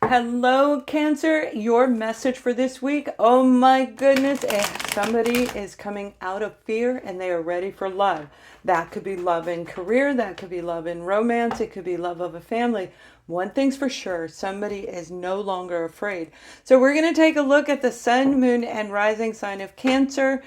Hello, Cancer. Your message for this week. Oh my goodness. Somebody is coming out of fear and they are ready for love. That could be love in career. That could be love in romance. It could be love of a family. One thing's for sure, somebody is no longer afraid. So we're going to take a look at the sun, moon, and rising sign of Cancer.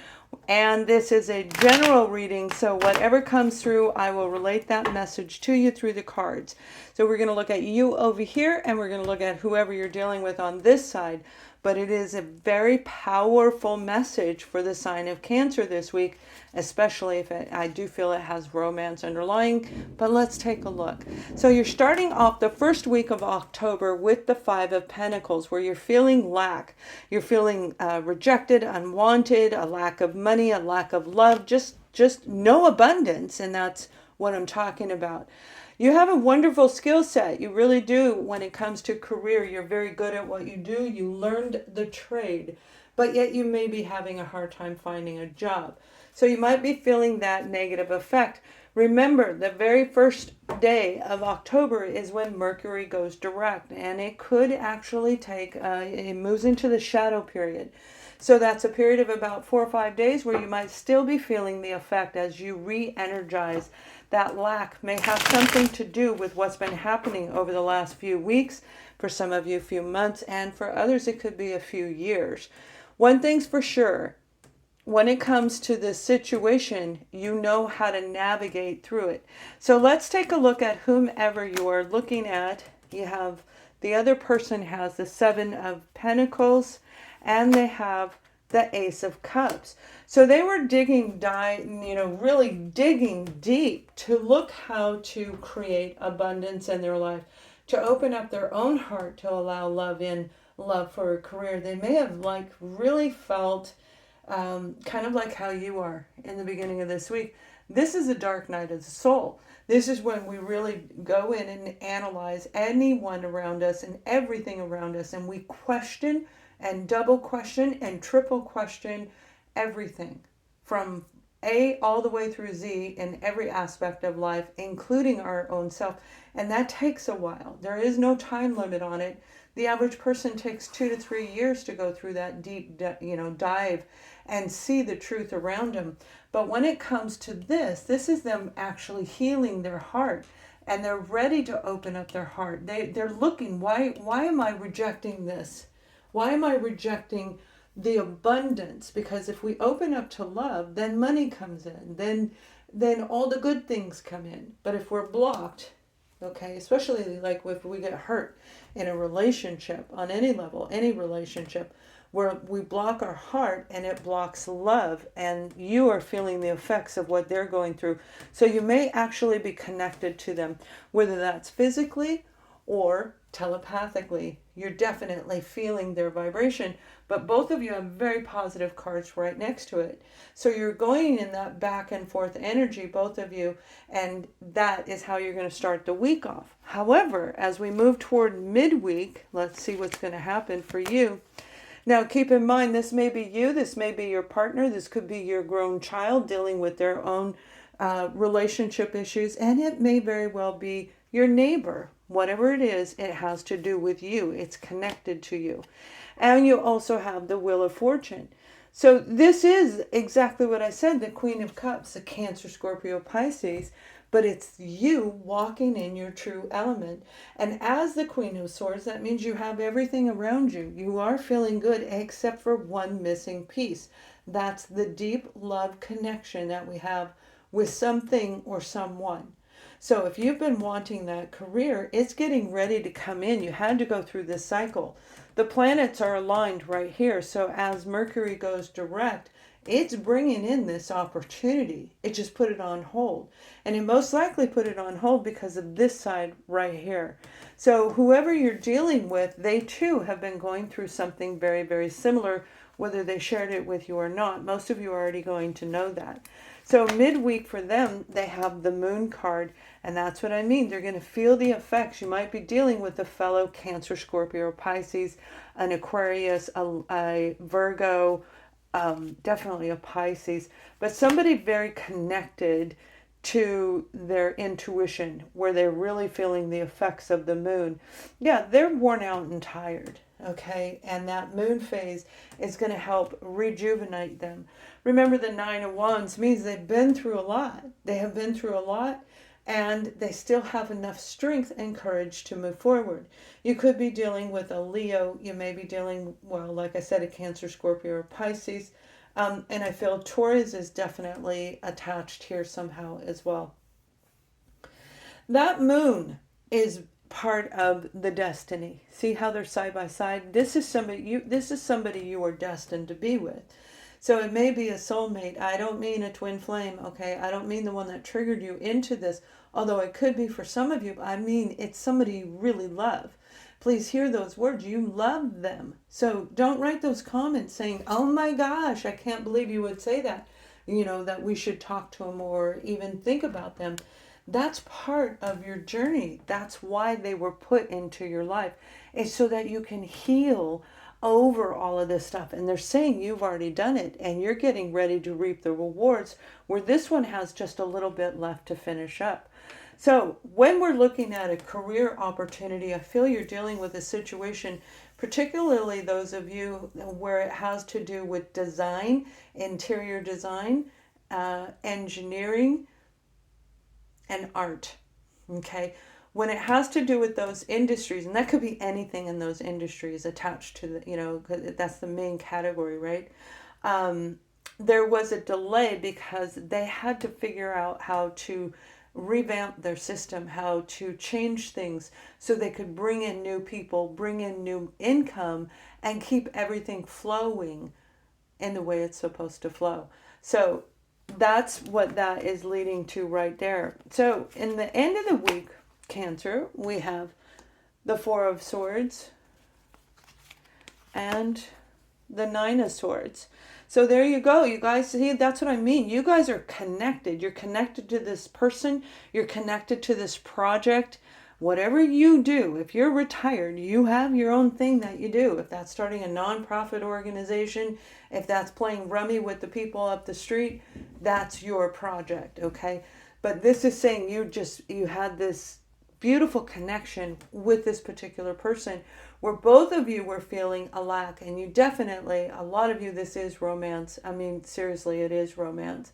And this is a general reading, so whatever comes through, I will relate that message to you through the cards. So we're going to look at you over here, and we're going to look at whoever you're dealing with on this side. But it is a very powerful message for the sign of Cancer this week, especially if I do feel it has romance underlying. But let's take a look. So you're starting off the first week of October with the Five of Pentacles, where you're feeling lack. You're feeling rejected, unwanted, a lack of money, a lack of love, just no abundance. And that's what I'm talking about. You have a wonderful skill set. You really do. When it comes to career, you're very good at what you do. You learned the trade, but yet you may be having a hard time finding a job. So you might be feeling that negative effect. Remember, the very first day of October is when Mercury goes direct, and it could actually take, it moves into the shadow period. So that's a period of about 4 or 5 days where you might still be feeling the effect as you re-energize. That lack may have something to do with what's been happening over the last few weeks, for some of you a few months, and for others it could be a few years. One thing's for sure, when it comes to this situation, you know how to navigate through it. So let's take a look at whomever you are looking at. You have the other person has the Seven of Pentacles, and they have the Ace of Cups. So they were really digging deep to look how to create abundance in their life, to open up their own heart to allow love in, love for a career. They may have really felt kind of like how you are in the beginning of this week. This is a dark night of the soul. This is when we really go in and analyze anyone around us and everything around us, and we question and double question and triple question everything from A all the way through Z in every aspect of life, including our own self. And that takes a while. There is no time limit on it. The average person takes 2 to 3 years to go through that deep, dive and see the truth around them. But when it comes to this is them actually healing their heart, and they're ready to open up their heart. They're looking, why am I rejecting this? Why am I rejecting the abundance? Because if we open up to love, then money comes in, then all the good things come in. But if we're blocked, okay, especially like if we get hurt in a relationship on any level, any relationship, where we block our heart and it blocks love, and you are feeling the effects of what they're going through. So you may actually be connected to them, whether that's physically or telepathically. You're definitely feeling their vibration, but both of you have very positive cards right next to it. So you're going in that back and forth energy, both of you, and that is how you're going to start the week off. However, as we move toward midweek, let's see what's going to happen for you. Now, keep in mind, this may be you, this may be your partner, this could be your grown child dealing with their own relationship issues, and it may very well be your neighbor. Whatever it is, it has to do with you. It's connected to you. And you also have the Wheel of Fortune. So this is exactly what I said, the Queen of Cups, the Cancer, Scorpio, Pisces, but it's you walking in your true element. And as the Queen of Swords, that means you have everything around you. You are feeling good except for one missing piece. That's the deep love connection that we have with something or someone. So if you've been wanting that career, it's getting ready to come in. You had to go through this cycle. The planets are aligned right here. So as Mercury goes direct, it's bringing in this opportunity. It just put it on hold. And it most likely put it on hold because of this side right here. So whoever you're dealing with, they too have been going through something very, very similar, whether they shared it with you or not. Most of you are already going to know that. So midweek for them, they have the Moon card, and that's what I mean. They're going to feel the effects. You might be dealing with a fellow Cancer, Scorpio, or Pisces, an Aquarius, a Virgo, definitely a Pisces, but somebody very connected to their intuition, where they're really feeling the effects of the moon. Yeah, they're worn out and tired, okay? And that moon phase is going to help rejuvenate them. Remember, the Nine of Wands means they've been through a lot. They have been through a lot, and they still have enough strength and courage to move forward. You could be dealing with a Leo. You may be dealing, well, like I said, a Cancer, Scorpio, or Pisces. And I feel Taurus is definitely attached here somehow as well. That moon is part of the destiny. See how they're side by side? This is somebody you are destined to be with. So it may be a soulmate. I don't mean a twin flame, okay? I don't mean the one that triggered you into this, although it could be for some of you. I mean, it's somebody you really love. Please hear those words. You love them. So don't write those comments saying, oh my gosh, I can't believe you would say that. You know, that we should talk to them or even think about them. That's part of your journey. That's why they were put into your life. It's so that you can heal over all of this stuff. And they're saying you've already done it and you're getting ready to reap the rewards, where this one has just a little bit left to finish up. So when we're looking at a career opportunity, I feel you're dealing with a situation, particularly those of you where it has to do with design, interior design, engineering, and art. Okay. When it has to do with those industries, and that could be anything in those industries attached to the, you know, 'cause that's the main category, right? There was a delay because they had to figure out how to revamp their system, how to change things so they could bring in new people, bring in new income, and keep everything flowing in the way it's supposed to flow. So that's what that is leading to right there. So in the end of the week, Cancer, we have the Four of Swords and the Nine of Swords. So there you go. You guys see, that's what I mean. You guys are connected. You're connected to this person. You're connected to this project. Whatever you do, if you're retired, you have your own thing that you do. If that's starting a nonprofit organization, if that's playing rummy with the people up the street, that's your project, okay? But this is saying you had this beautiful connection with this particular person where both of you were feeling a lack, and you definitely, a lot of you, this is romance. I mean, seriously, it is romance.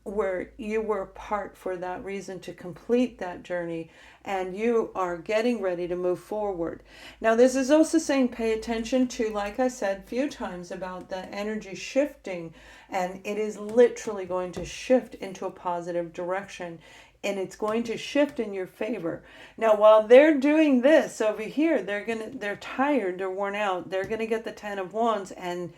Where you were apart for that reason to complete that journey, and you are getting ready to move forward. Now, this is also saying pay attention to, like I said a few times, about the energy shifting, and it is literally going to shift into a positive direction. And it's going to shift in your favor. Now, while they're doing this over here, they're tired, they're worn out, they're gonna get the Ten of Wands, and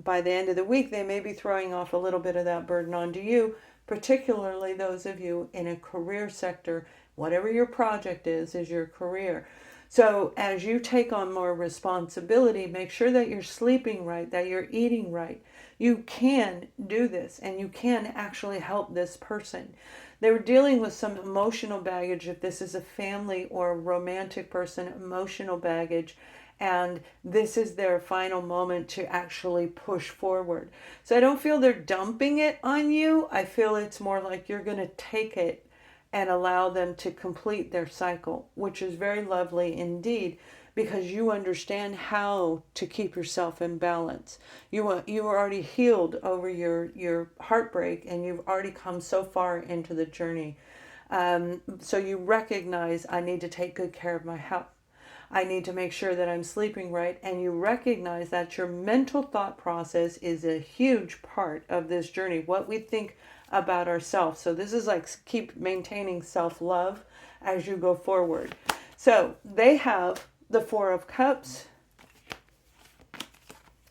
by the end of the week, they may be throwing off a little bit of that burden onto you, particularly those of you in a career sector. Whatever your project is your career. So as you take on more responsibility, make sure that you're sleeping right, that you're eating right. You can do this, and you can actually help this person. They were dealing with some emotional baggage. If this is a family or a romantic person, emotional baggage. And this is their final moment to actually push forward. So I don't feel they're dumping it on you. I feel it's more like you're going to take it and allow them to complete their cycle, which is very lovely indeed, because you understand how to keep yourself in balance. You are already healed over your heartbreak, and you've already come so far into the journey. So you recognize, I need to take good care of my health. I need to make sure that I'm sleeping right. And you recognize that your mental thought process is a huge part of this journey, what we think about ourselves. So this is like keep maintaining self-love as you go forward. So they have the Four of Cups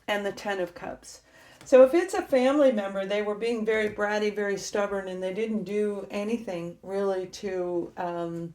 and the Ten of Cups. So if it's a family member, they were being very bratty, very stubborn, and they didn't do anything really to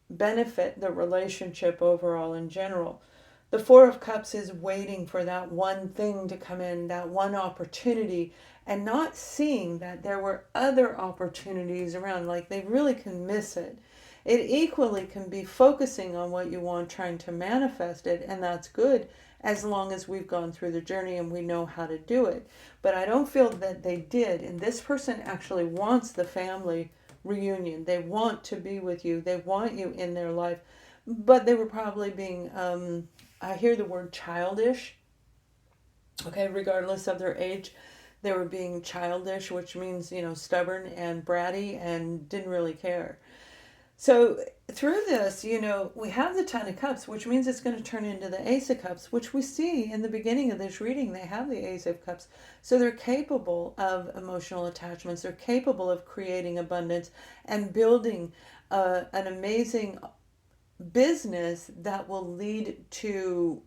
benefit the relationship overall in general. The Four of Cups is waiting for that one thing to come in, that one opportunity, and not seeing that there were other opportunities around. Like they really can miss it. It equally can be focusing on what you want, trying to manifest it, and that's good as long as we've gone through the journey and we know how to do it. But I don't feel that they did. And this person actually wants the family reunion. They want to be with you. They want you in their life. But they were probably being, I hear the word childish. Okay, regardless of their age, they were being childish, which means, stubborn and bratty and didn't really care. So through this, we have the Ten of Cups, which means it's going to turn into the Ace of Cups, which we see in the beginning of this reading. They have the Ace of Cups. So they're capable of emotional attachments. They're capable of creating abundance and building an amazing business that will lead to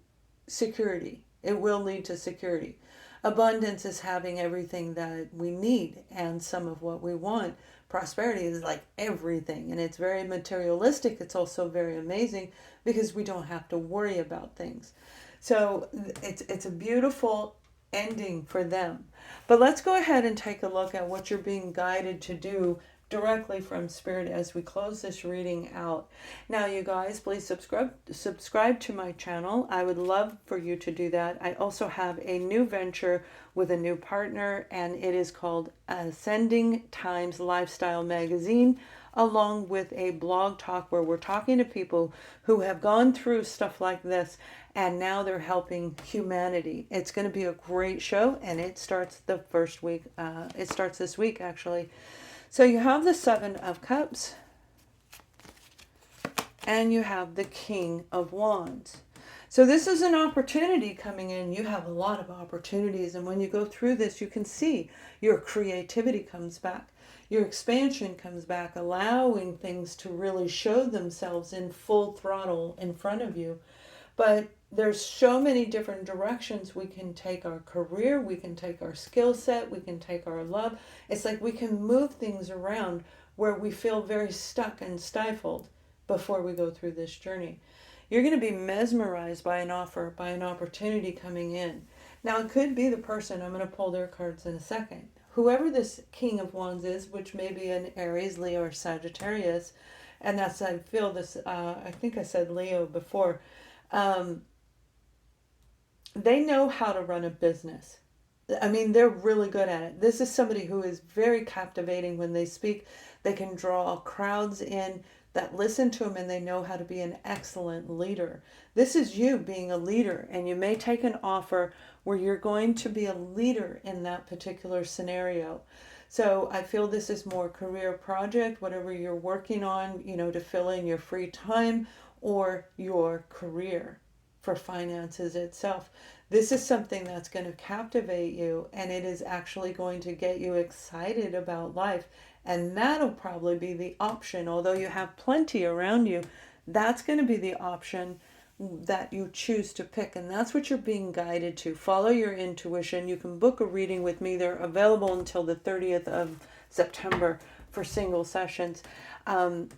security. It will lead to security. Abundance is having everything that we need and some of what we want. Prosperity is like everything, and it's very materialistic. It's also very amazing because we don't have to worry about things. So it's a beautiful ending for them. But let's go ahead and take a look at what you're being guided to do directly from Spirit as we close this reading out. Now, you guys, please subscribe to my channel. I would love for you to do that. I also have a new venture with a new partner, and it is called Ascending Times Lifestyle Magazine, along with a blog talk where we're talking to people who have gone through stuff like this and now they're helping humanity. It's going to be a great show, and it starts the first week. It starts this week, actually. So you have the Seven of Cups, and you have the King of Wands. So this is an opportunity coming in. You have a lot of opportunities, and when you go through this, you can see your creativity comes back. Your expansion comes back, allowing things to really show themselves in full throttle in front of you. But there's so many different directions we can take our career, we can take our skill set, we can take our love. It's like we can move things around where we feel very stuck and stifled before we go through this journey. You're going to be mesmerized by an offer, by an opportunity coming in. Now, it could be the person, I'm going to pull their cards in a second. Whoever this King of Wands is, which may be an Aries, Leo, or Sagittarius, and that's, I feel this, I think I said Leo before, they know how to run a business. I mean, they're really good at it. This is somebody who is very captivating when they speak. They can draw crowds in that listen to them, and they know how to be an excellent leader. This is you being a leader, and you may take an offer where you're going to be a leader in that particular scenario. So I feel this is more career project, whatever you're working on, to fill in your free time or your career for finances itself. This is something that's going to captivate you, and it is actually going to get you excited about life. And that'll probably be the option. Although you have plenty around you, that's going to be the option that you choose to pick. And that's what you're being guided to. Follow your intuition. You can book a reading with me. They're available until the 30th of September for single sessions.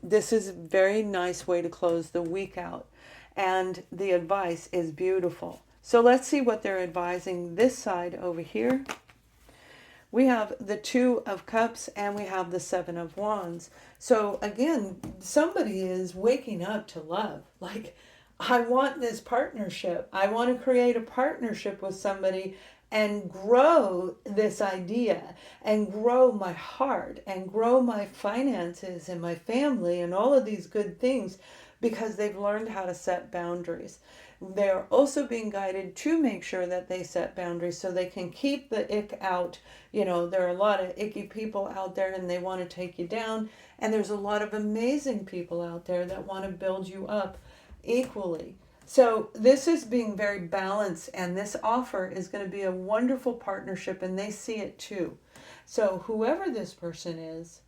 This is a very nice way to close the week out. And the advice is beautiful. So let's see what they're advising this side over here. We have the Two of Cups, and we have the Seven of Wands. So again, somebody is waking up to love. Like, I want this partnership. I want to create a partnership with somebody and grow this idea and grow my heart and grow my finances and my family and all of these good things, because they've learned how to set boundaries. They're also being guided to make sure that they set boundaries so they can keep the ick out. There are a lot of icky people out there, and they want to take you down. And there's a lot of amazing people out there that want to build you up equally. So this is being very balanced, and this offer is going to be a wonderful partnership, and they see it too. So whoever this person is,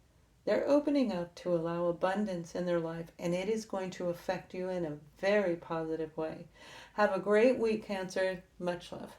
they're opening up to allow abundance in their life, and it is going to affect you in a very positive way. Have a great week, Cancer. Much love.